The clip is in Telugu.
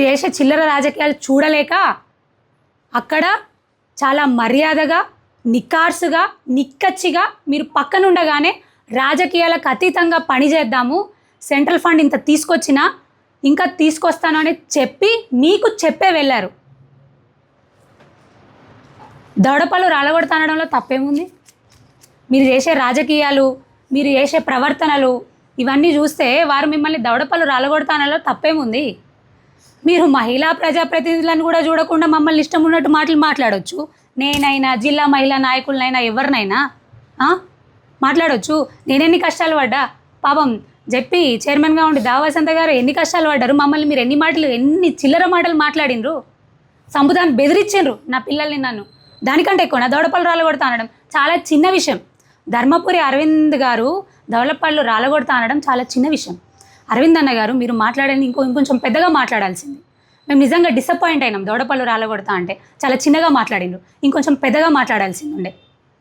చేసే చిల్లర రాజకీయాలు చూడలేక అక్కడ చాలా మర్యాదగా నిక్కార్సుగా నిక్కచ్చిగా మీరు పక్కనుండగానే రాజకీయాలకు అతీతంగా పనిచేద్దాము, సెంట్రల్ ఫండ్ ఇంత తీసుకొచ్చినా ఇంకా తీసుకొస్తాను అని చెప్పి మీకు చెప్పే వెళ్ళారు. దవడపళ్ళు రాలగొడతానడంలో తప్పేముంది? మీరు చేసే రాజకీయాలు, మీరు చేసే ప్రవర్తనలు ఇవన్నీ చూస్తే వారు మిమ్మల్ని దవడపళ్ళు రాలగొడతానలో తప్పేముంది? మీరు మహిళా ప్రజాప్రతినిధులను కూడా చూడకుండా మమ్మల్ని ఇష్టం ఉన్నట్టు మాటలు మాట్లాడవచ్చు. నేనైనా జిల్లా మహిళా నాయకులనైనా ఎవరినైనా మాట్లాడవచ్చు. నేనెన్ని కష్టాలు పడ్డా, పాపం చెప్పి చైర్మన్గా ఉండి దావసంత గారు ఎన్ని కష్టాలు పడ్డారు. మమ్మల్ని మీరు ఎన్ని చిల్లర మాటలు మాట్లాడినరు, సంబుదాన్ని బెదిరించిండ్రు నా పిల్లల్ని, నన్ను. దానికంటే ఎక్కువ నా దవడపళ్ళు రాలగొడతా అనడం చాలా చిన్న విషయం. ధర్మపురి అరవింద్ గారు దవడపళ్ళు రాలగొడతా అనడం చాలా చిన్న విషయం. అరవింద్ అన్న గారు మీరు మాట్లాడని ఇంకొంచెం పెద్దగా మాట్లాడాల్సింది. మేము నిజంగా డిసప్పాయింట్ అయినాం. దవడపళ్ళు రాలగొడతా అంటే చాలా చిన్నగా మాట్లాడిండ్రు, ఇంకొంచెం పెద్దగా మాట్లాడాల్సింది ఉండే.